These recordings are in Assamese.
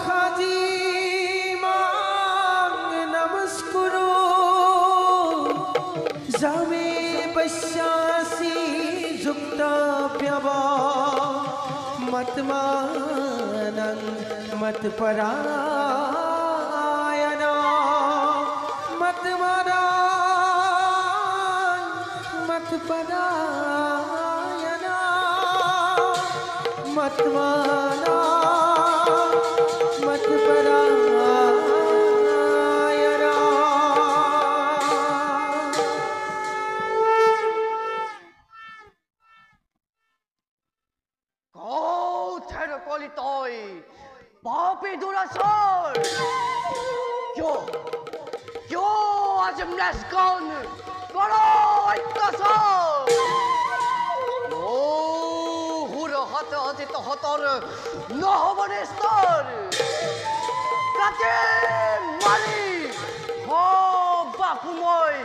সাজি মাং নমস্কুৰু জামে পশ্যাসি যুক্ত প্যব মতমানং মতপরায়ণ মতমানং মতপরায়ণ মতমানং Papi Durasol! Yo azim leskon! Baro ittasol! Hura hata hati to hatar nohobanestor! Kate mari! Ho bakumoy!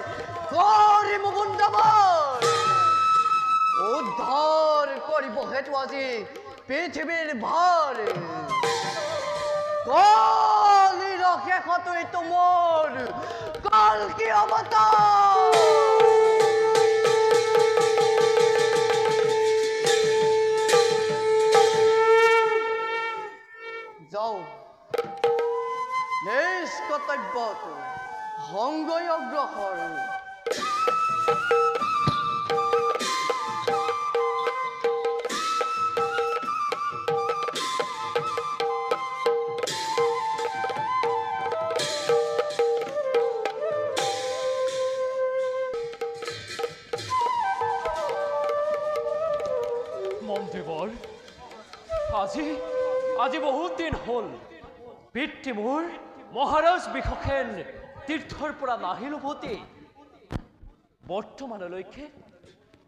Kori mubundamor! Uddhar koribo hetu aji পৃথিবীর ভার কলির শেষতই তোমৰ কাল কি অৱতাৰ যাও নিজ কৰ্তব্যত সংগই অগ্ৰসৰ আজি বহুত দিন হল পিতৃ মোৰ মহাৰাজ বিশখেন তীৰ্থৰ পৰা নাহিল উভতি বৰ্তমানলৈকে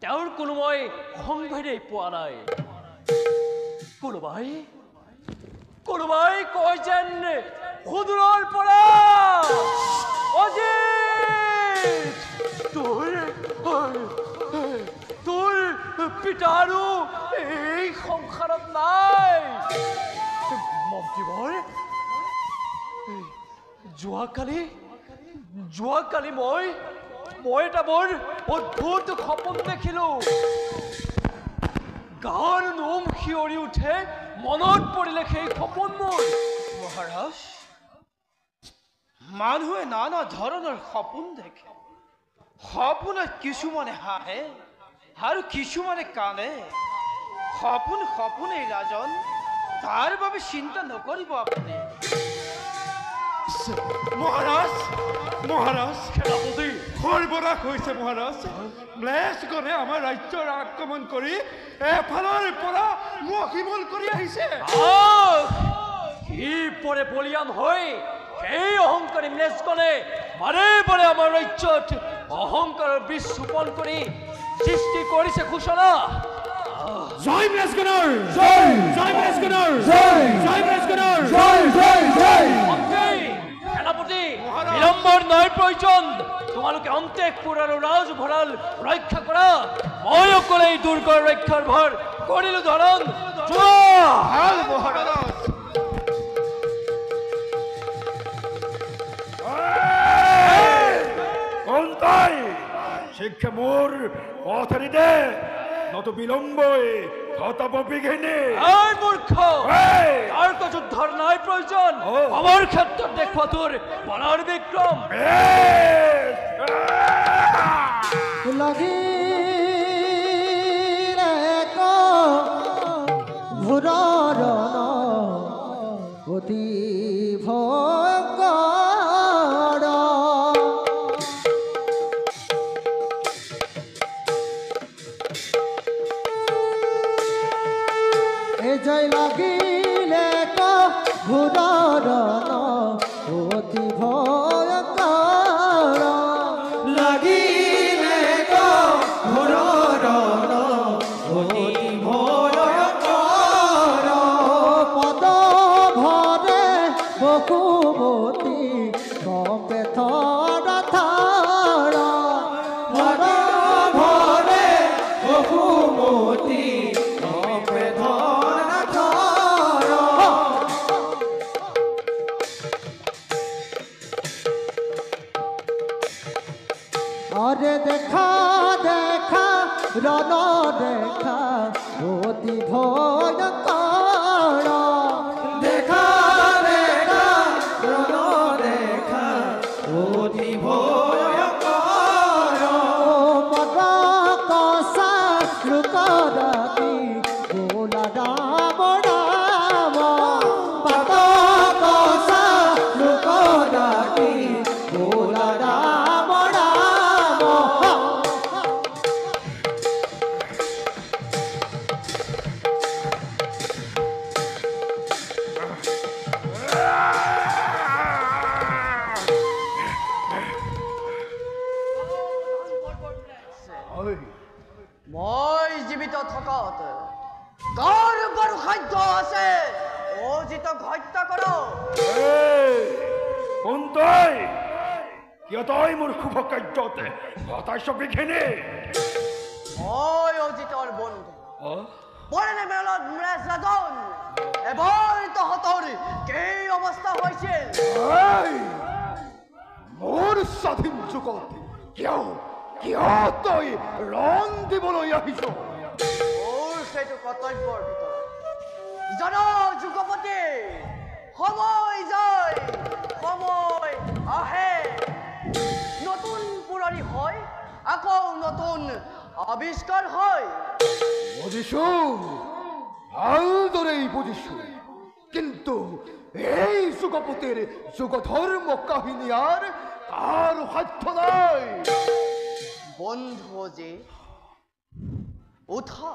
তেওঁৰ কোনো মই সংবাদেই পোৱা নাই কোনোবাই কয় যেন সুদূৰৰ পৰা অজিত তোৰ পিতাৰো এই সংসাৰত নাই মন্ত্ৰীবৰ যোৱাকালি মই এটা বৰ অদ্ভুত সপোন দেখিলো গাৰ নোম শিয়ৰি উঠে মনত পৰিলে সেই সপোন মোৰ মহাৰাজ মানুহে নানা ধৰণৰ সপোন দেখে সপোনত কিছুমানে হাঁহে আৰু কিছুমানে কান্দে সপোনেই ৰাজন তাৰ বাবে চিন্তা নকৰিব আপুনি মহাৰাজ সেনাপতি সৰ্বনাশ হৈছে মহাৰাজ ম্লেচ্ছগণে আমাৰ ৰাজ্যৰ আক্ৰমণ কৰি এফালৰ পৰা মহিমল কৰি আহিছে কি পৰে বলিয়ান হৈ সেই অহংকাৰী ম্লেচ্ছগণে বাৰে বাৰে আমাৰ ৰাজ্যত অহংকাৰৰ বীজ ৰোপণ কৰি সৃষ্টি কৰিছে ঘোষণা জয় ম্লেচ্ছগণৰ জয় জয় ম্লেচ্ছগণৰ জয় জয় ম্লেচ্ছগণৰ জয় জয় জয় সেনাপতি বিলম্বৰ নাই প্ৰয়োজন তোমালোকে অন্তেশপুৰ আৰু ৰাজভঁৰাল ৰক্ষা কৰা মই অকলে এই দুৰ্গৰ ৰক্ষাৰ ভাৰ কৰিলো ধৰণ ভাল মহাৰাজ কোনটাই শিক্ষা মোৰ পথৰি দে নত বিলম্বই খতাব বিঘিনি এই মূৰ্খ তৰ্ক যুদ্ধৰ নাই প্ৰয়োজন আমাৰ ক্ষেত্ৰত দেখুৱা তোৰ বলৰ বিক্ৰম লাগিলে ঘূৰৰ অতি ভয়ংকৰ জয় লাগিলে ঘূৰৰ অতি ভয়ংকৰ লাগিলে ঘূৰৰ অতি ভয়ংকৰ পদ ভৰে বসুমতী কপে থৰ থৰ পদ ভৰে বসুমতী কপে থৰ হরে দেখা দেখা রণ দেখা অতি ভয়ঙ্কর দেখা দেখা রণ দেখা অতি ভয়ঙ্কর মদ কষা লোক রাতি গোলা রাম রাম মদ কষা লোক রাতি গোলা রাম রাম মই জীৱিত থকাত কাৰ বাৰু খাদ্য আছে অজিতক হত্যা কৰ কোন তই কিয় তই মোৰ শুভ কাৰ্যতে হতাশ বিঘিনি মই অজিতৰ বন্ধু পৰণে মেলত মৃজ ৰাজন এবাৰ তহঁতৰ কি অৱস্থা হৈছিল মোৰ স্বাধীন যুগত কিয় কিয় তই ৰং দিবলৈ আহিছ মোৰ সেইটো কৰ্তব্যৰ ভিতৰত জন যুগপতি সময় যায় সময় আহে নতুন পুৰণি হয় আকৌ নতুন আৱিষ্কাৰ হয় বুজিছো ভালদৰেই বুজিছো কিন্তু এই যুগপতিৰ যুগধৰ্ম কাহিনী আৰ কাৰো সাধ্য নাই বন্ধু অজি উঠা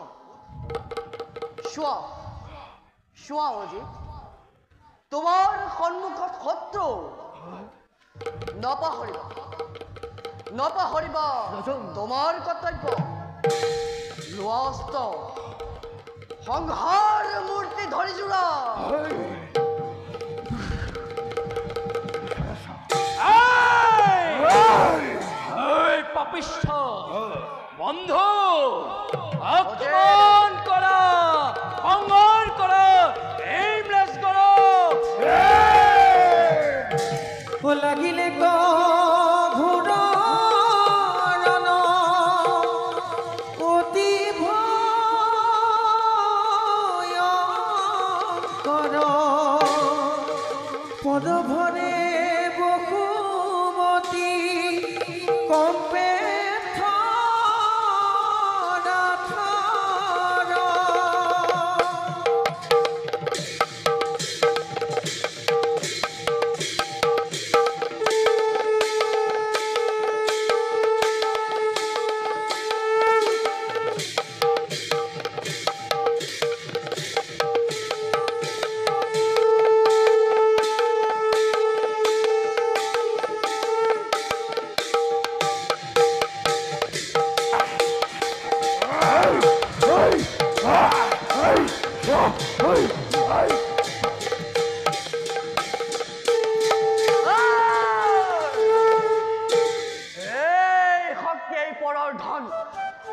চোৱা চোৱা অজি তোমাৰ সন্মুখত শত্ৰু নপাহৰিবা নপাহৰিবা তোমাৰ কৰ্তব্য লোৱা অস্ত্ৰ সংহাৰ মূৰ্তি ধৰি যোৰা পাপিষ্ঠ বন্ধু আক্রমণ করা সংহার করা এই ম্লেচ্ছ করো ও লাগিলে ঘোর অতি ভয়ঙ্কর পদ ভরে বসুমতী কম্পে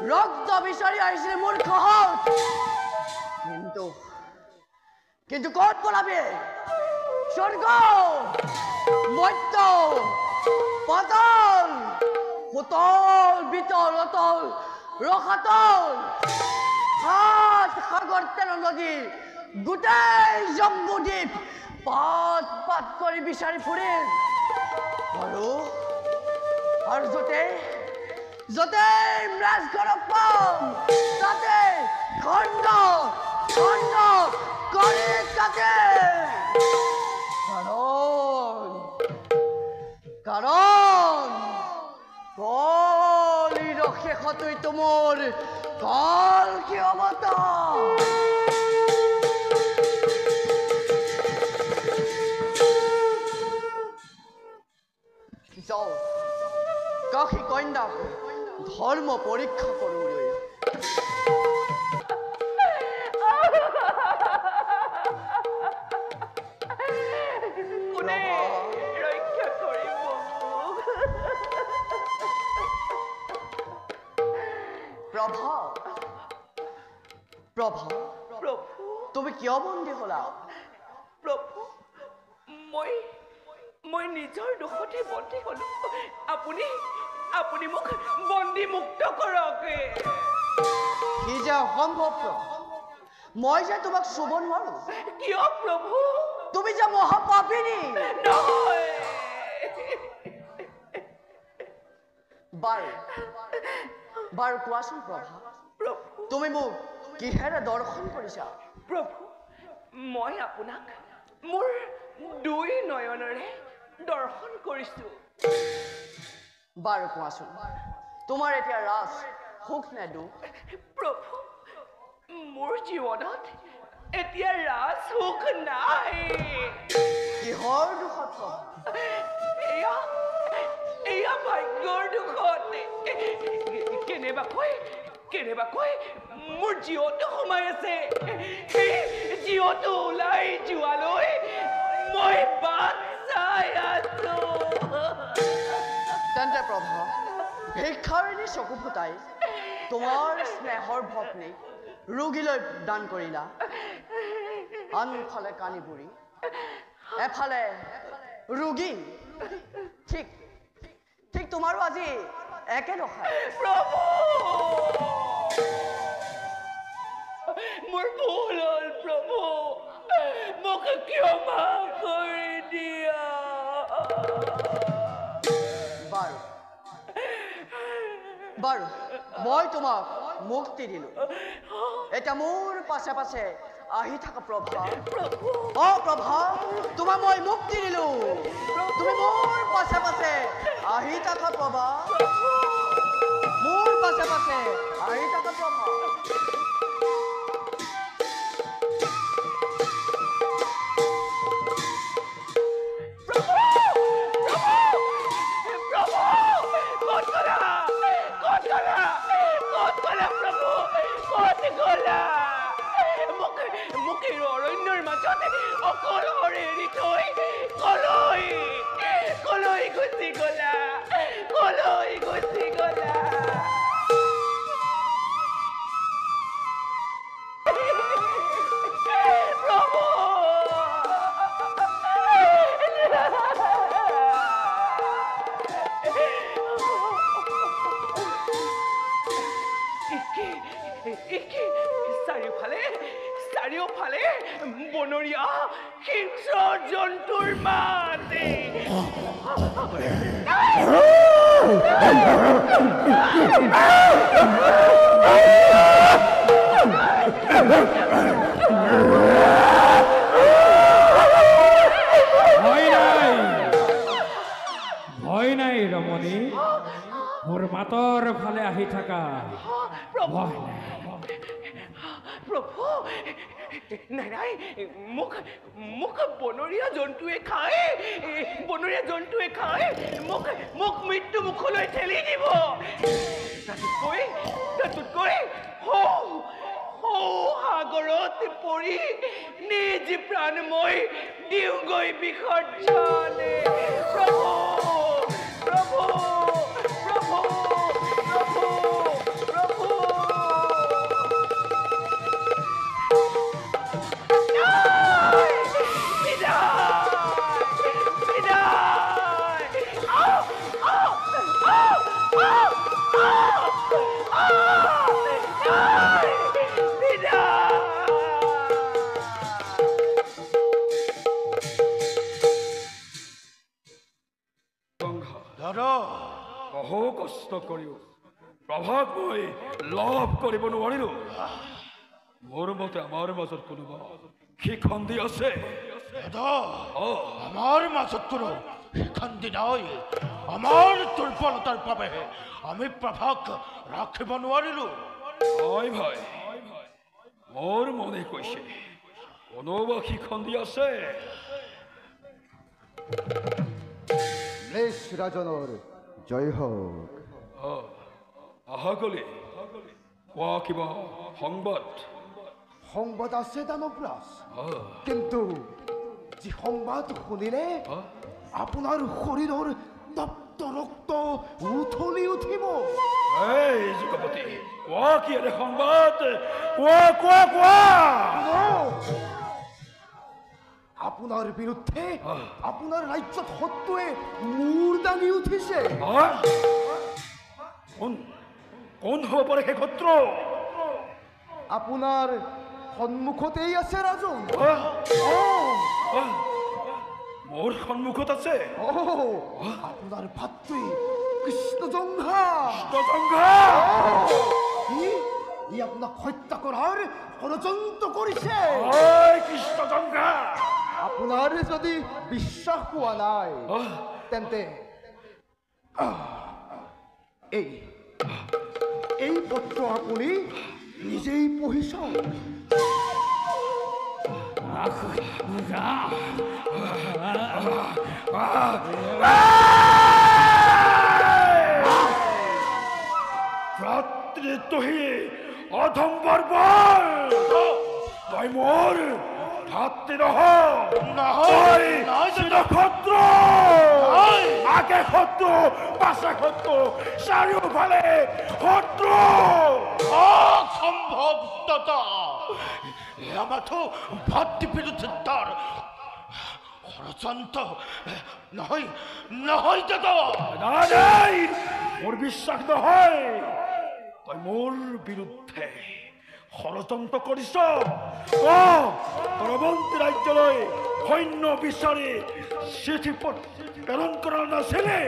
রক্ত বিচাৰি আহিছিল মোৰ খহত কিন্তু ক'ত পলাবি স্বৰ্গ মৰ্ত্য পাতাল সুতল বিতল অতল ৰসাতল সাত সাগৰ তেৰ নদী গোটেই জম্বুদ্বীপ পাত পাত কৰি বিচাৰি ফুৰিম আৰু য'তে ম্লেচ্ছ ঘৰক পাম তাতে খণ্ড খণ্ড কৰি কাটে কাৰণ কলিৰ শেষতইতো মোৰ কল কি অৱতাৰ যাওঁ কাশী কন্যাক ধৰ্ম পৰীক্ষা কৰোঁগৈ কোনে ৰক্ষা কৰিব প্ৰভা প্ৰভা প্ৰভু তুমি কিয় বন্দী হলা প্ৰভু মই নিজৰ দোষতে বন্দী হলো আপুনি আপুনি মোক বন্দী মুক্ত কৰক কি যে অসম্ভৱ প্ৰভু মই যে তোমাক চুব নোৱাৰো কিয় প্ৰভু তুমি যে মহাপাপিনী নহয় বাৰু কোৱাচোন প্ৰভা তুমি মোক কিহেৰে দৰ্শন কৰিছা প্ৰভু মই আপোনাক মোৰ দুই নয়নৰে দৰ্শন কৰিছো বাৰু কোৱাচোন তোমাৰ এতিয়া ৰাজ সুখ নে দুখ প্ৰভু মোৰ জীৱনত এতিয়া ৰাজ সুখ নাই কিহৰ দুখত এয়া ভাগ্যৰ দুখত কেনেবাকৈ মোৰ জীৱটো সোমাই আছে জীৱটো ওলাই যোৱালৈ মই বাট চাই আছো তেন্তে প্ৰভু ভিক্ষাৰিণী চকু ফুটাই তোমাৰ স্নেহৰ ভগ্নী ৰোগীলৈ দান কৰিলা আনফালে কানি বুঢ়ী এফালে ৰোগী ঠিক তোমাৰো আজি একে দশা প্ৰভু মোৰ ভুল হ'ল প্ৰভু মোক ক্ষমা কৰি দিয়া বাৰু মই তোমাক মুক্তি দিলো এতিয়া মোৰ পাছে পাছে আহি থাকা প্ৰভা প্ৰভা তোমাক মই মুক্তি দিলো তুমি মোৰ পাছে পাছে আহি থাকা প্ৰভা মোৰ পাছে পাছে আহি থাকা প্ৰভা অৰণ্যৰ মাজত অকলশৰে এৰি থৈ কলৈ গুচি গলা চাৰিওফালে বনৰীয়া হিংস্ৰ জন্তুৰ মাতে ভয় নাই ৰমণী মোৰ মাতৰ ফালে আহি থাকা প্ৰভু নাই মোক বনৰীয়া জন্তুৱে খায় মোক মৃত্যু মুখলৈ ঠেলি দিব তাতোতকৈ সাগৰত পৰি নিজ প্ৰাণ মই দিওঁগৈ বিসৰ্জনে প্ৰভু বহু কষ্ট কৰিও প্ৰভাৱ মই লাভ কৰিব নোৱাৰিলো মোৰ মতে আমাৰ মাজত কোনোবা শিখণ্ডী আছে আমাৰ মাজত কোনো শিখণ্ডী নাই আমাৰ দুৰ্বলতাৰ বাবেহে আমি প্ৰভাক ৰাখিব নোৱাৰিলো হয় ভাই মোৰ মনে কৈছে কোনোবা শিখণ্ডী আছে মৃষ ৰাজনৰ জয় হওক আহাকলি কোৱা কিবা সংবাদ আছে দানৱৰাজ কিন্তু যি সংবাদ শুনিলে আপোনাৰ শৰীৰৰ তপ্ত ৰক্ত উঠলি উঠিব এই যুগপতি কোৱা কি এনে সংবাদ কোৱা আপোনাৰ বিৰুদ্ধে আপোনাৰ ৰাজ্যত শত্ৰুৱে মূৰ দাঙি উঠিছে। কোন হ'ব পাৰে সেই শত্ৰু? আপোনাৰ সন্মুখতেই আছে ৰাজন। মোৰ সন্মুখত আছে আপোনাৰ ভাতৃ কৃষ্ণজংঘা। ই আপোনাক হত্যা কৰাৰ ষড়যন্ত্ৰ কৰিছে। কৃষ্ণজংঘা, আপোনাৰ যদি বিশ্বাস হোৱা নাই তেন্তে এই পত্ৰ আপুনি নিজেই পঢ়ি চাওক। তুহি অধম বৰ্বৰ, তই মোৰ ভাতৃ নহয়, শত্ৰু। আগে শত্ৰু, পাছে শত্ৰু, চাৰিওফালে শত্ৰু। অসম্ভৱ দাদা, এয়া মাথো ভাতৃ বিৰুদ্ধে তাৰ ষড়যন্ত্ৰ নহয় নহয় দাদা। নাই, মোৰ বিশ্বাস নহয়। তই মোৰ বিৰুদ্ধে ষড়যন্ত্ৰ কৰিছ। পৰৱৰ্তী ৰাজ্যলৈ সৈন্য বিচাৰি চিঠি প্ৰেৰণ কৰা নাছিলে।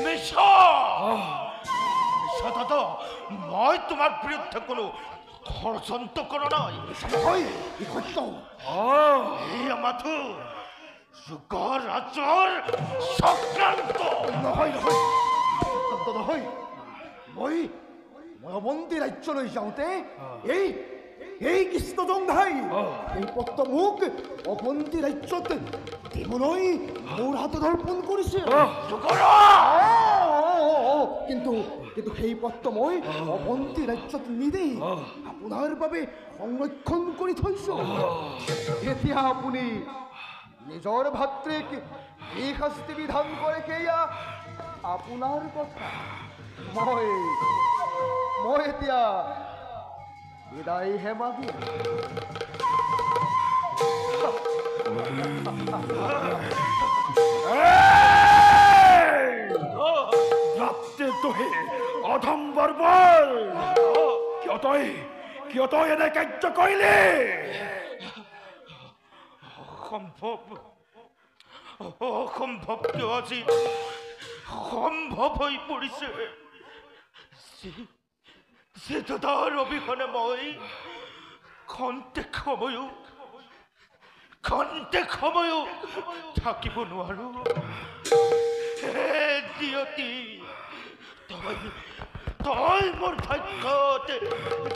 মিছা দাদা, মই তোমাৰ বিৰুদ্ধে কোনো ষড়যন্ত্ৰ কৰা নাই। এয়া মাথো যুগৰ ৰাজৰ চক্ৰান্ত। নহয়, মই অৱন্তী ৰাজ্যলৈ যাওঁতে এই কৃষ্ণজংঘাই এই পত্ৰ মোক অৱন্তী ৰাজ্যত দিবলৈ মোৰ হাতত অৰ্পণ কৰিছে। কিন্তু সেই পত্ৰ মই অৱন্তী ৰাজ্যত নিদি আপোনাৰ বাবে সংৰক্ষণ কৰি থৈছো। এতিয়া আপুনি নিজৰ ভাতৃক এই শাস্তি বিধান কৰে, সেয়া আপোনাৰ কথা। মই এতিয়া বিদায়হে মাগিম। তুহি অধম বৰ্বৰ, কিয় তই এনে কাৰ্য কৰিলি? অসম্ভৱ কিয় আজি সম্ভৱ হৈ পৰিছে। যে দাদাৰ অবিহনে মই খন্তেক সময়ো থাকিব নোৱাৰো। দিয়তি, তই মোৰ ভাগ্যত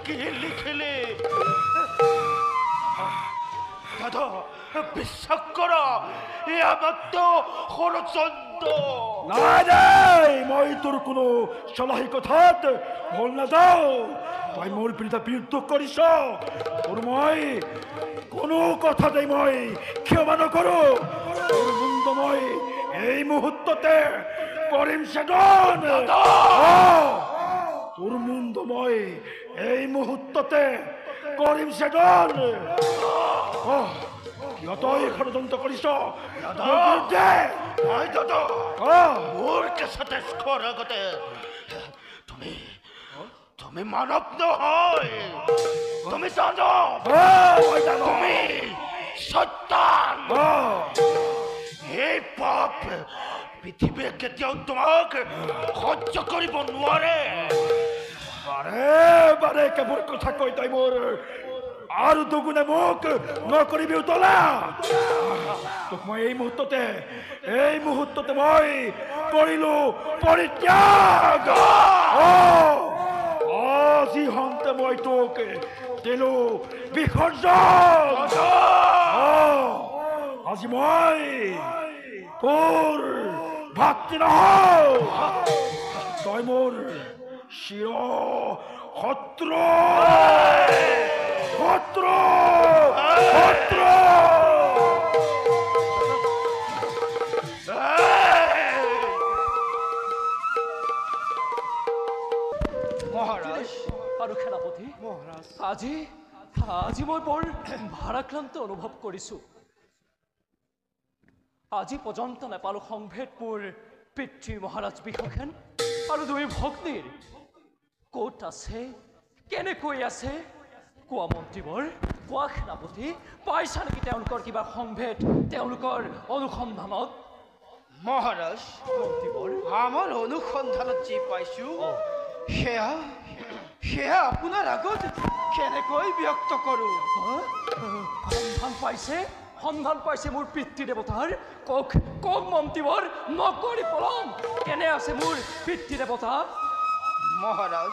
কি লিখিলি? দাদা, বিশ্বাস কৰা, এয়া মাত্ৰ ষড়যন্ত্ৰ। নাই, মই তোৰ কোনো চলাহী কথাত ভুল নাযাওঁ। তই মোৰ বিৰুদ্ধ কৰিছ, তোৰ মই কোনো কথাতেই মই ক্ষমা নকৰো। তোৰ মুণ্ড মই এই মুহূৰ্ততে কৰিম ছেদন। তোৰ মুণ্ড মই এই মুহূৰ্ততে কৰিম ছেদন। কিয় তই ষড়যন্ত্ৰ কৰিছ? মোৰ কেঁচাতে খোৱাৰ আগতে তুমি মানৱ নহয়, তুমি দানৱ, তুমি শয়তান। এই পাপ পৃথিৱীয়ে কেতিয়াও তোমাক সহ্য কৰিব নোৱাৰে। বাৰে কেৱল কথা কৈ তই মোৰ আৰু দুগুণে মোক নকৰিবি উতলা। তোক মই এই মুহূৰ্ততে মই কৰিলো পৰিত্যাগ। আজি হন্তে মই তোক দিলো বিসৰ্জন। আজি মই তোৰ ভাতৃ নহওঁ, তই মোৰ চিৰ শত্ৰু। মহাৰাজ আৰু সেনাপতি, আজি মই বৰ ভাৰাক্ৰান্ত অনুভৱ কৰিছো। আজি পৰ্যন্ত নাপালো সংভেদ মোৰ পিতৃ মহাৰাজ বিশাখান আৰু দুই ভগ্নীৰ ক'ত আছে কেনেকৈ আছে কোৱা মন্ত্ৰীবৰ কোৱা সেনাপতি পাইছা নেকি তেওঁলোকৰ কিবা সংভেদ তেওঁলোকৰ অনুসন্ধানত মহাৰাজ মন্ত্ৰীবৰ আমাৰ অনুসন্ধানত যি পাইছো সেয়া আপোনাৰ আগত কেনেকৈ ব্যক্ত কৰোঁ সন্ধান পাইছে মোৰ পিতৃ দেৱতাৰ কক মন্ত্ৰীবৰ নকৰি পলম কেনে আছে মোৰ পিতৃ দেৱতা মহাৰাজ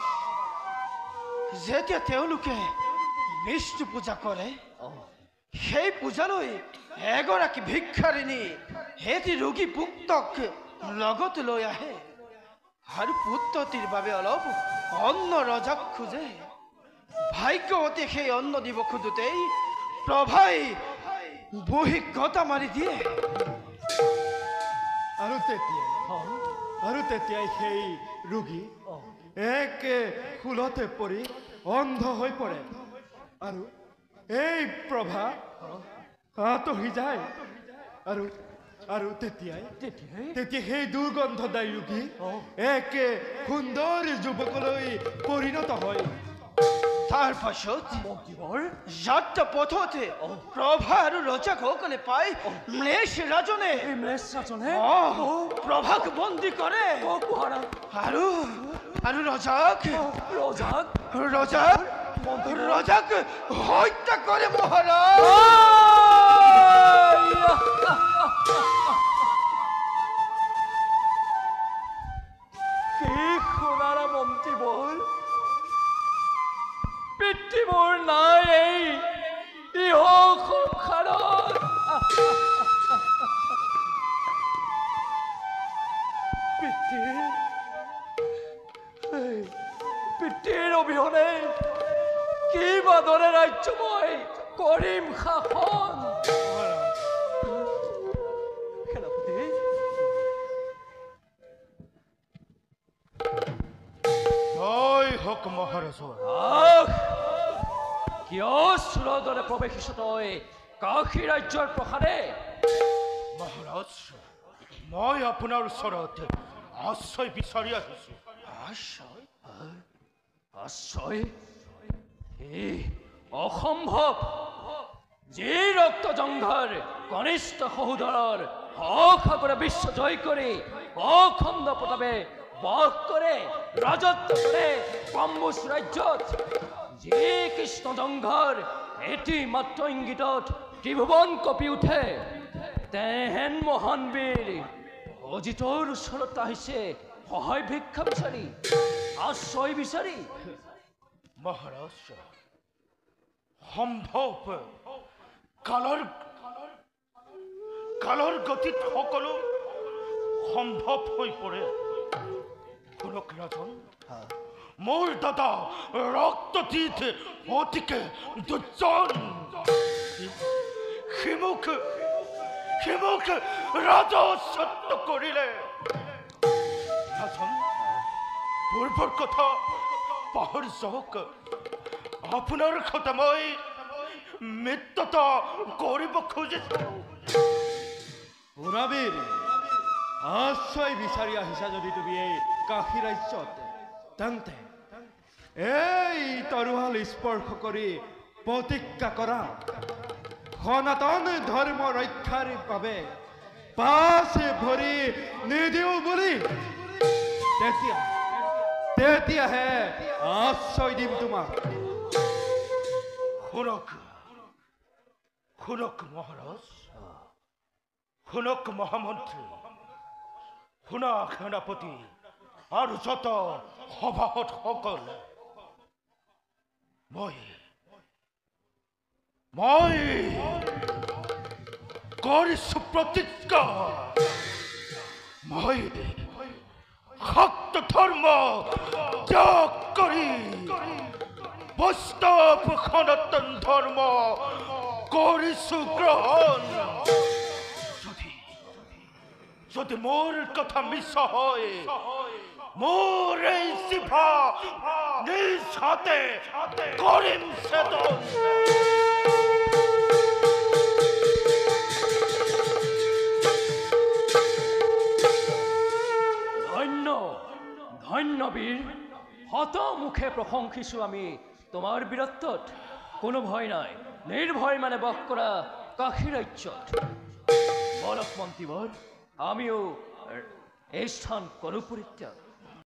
যেতিয়া তেওঁলোকে বিষ্ণু পূজা কৰে সেই পূজালৈ এগৰাকী ভিক্ষাৰিণী এটি ৰোগী পুত্ৰক লগত লৈ আহে আৰু পুত্ৰটিৰ বাবে অলপ অন্ন ৰজাক খোজে ভাগ্যৱতী সেই অন্ন দিব খোজোতেই প্ৰভাই বহি গতা মাৰি দিয়ে আৰু তেতিয়াই সেই ৰোগী একে ফুলতে পৰি অন্ধ হৈ পৰে আৰু এই প্ৰভা আঁতৰি যায় আৰু তেতিয়াই সেই দুৰ্গন্ধদায়ী ৰোগী একে সুন্দৰ যুৱকলৈ পৰিণত হয় তাৰ পাছত যাত্ৰা পথতে প্ৰভা আৰু ৰজাসকলে পাই ম্লেচ্ছ ৰাজনে প্ৰভাক বন্দী কৰে আৰু ৰজাক হত্যা কৰে মহাৰাজ কি শুনাৰা মন্ত্ৰীবৰ পিতৃ মোৰ নাই এই ইহ সংসাৰত পিতৃৰ অবিহনে কি বাদৰে ৰাজ্য মই কৰিম শাসন সেনাপতি জয় হক মহাৰাজ কিয় চুৰদৰে প্ৰৱেশিছ তই কাশী ৰাজ্যৰ প্ৰসাদে মহাৰাজ মই আপোনাৰ ওচৰত আশ্ৰয় বিচাৰি আহিছো আশ্ৰয় অসম্ভৱ যি ৰক্ত জংঘৰ কনিষ্ঠ সহোদৰৰ হক সাগৰে বিশ্ব জয় কৰি অখণ্ড প্ৰতাপে বাস কৰে ৰাজত্ব কৰে কম্বুজ ৰাজ্যত যি কৃষ্ণ জংঘৰ এটি মাত্ৰ ইংগিতত ত্ৰিভুৱন কঁপি উঠে তেহেন মহান বীৰ অজিতৰ ওচৰত আহিছে সহায় ভিক্ষা বিচাৰি আশ্ৰয় বিচাৰি মহাৰাজ সম্ভৱ কালৰ গতিত সকলো সম্ভৱ হৈ পৰে শুনক ৰাজন মোৰ দাদা ৰক্ততীত অতিকে দুৰ্জন সিমুখ ৰাজস্বত্ব কৰিলে ৰাজন পূৰ্বৰ কথা পাহৰি যাওক আপোনাৰ কথা মই মিত্ৰতা কৰিব খুজিছো বুঢ়াবীৰ আশ্ৰয় বিচাৰি আহিছা যদি তুমি এই কাশী ৰাজ্যত তেন্তে এই তৰোৱাল স্পৰ্শ কৰি প্ৰতিজ্ঞা কৰা সনাতন ধৰ্ম ৰক্ষাৰ বাবে পাছ ভৰি নিদিওঁ বুলি তেতিয়াহে আশ্ৰয় দিম তোমাক শুনক মহাৰাজ শুনক মহামন্ত্ৰী শুনা সেনাপতি আৰু যত সভাসদ সকল মই কৰিছো প্ৰতিজ্ঞা মই শক্ত ধৰ্ম ত্যাগ কৰি বৈষ্ণৱ সনাতন ধৰ্ম কৰিছো গ্ৰহণ যদি মোৰ কথা মিছা হয় মোৰ এই জিভা নিজ হাতে কৰিম ছেদন ধন্য বীৰ শত মুখে প্ৰশংসিছো আমি তোমাৰ বীৰত্বত কোনো ভয় নাই নিৰ্ভয় মানে বস কৰা কাশী ৰাজ্যত বলক মন্ত্ৰীবৰ আমিও এই স্থান কৰো পৰিত্যাগ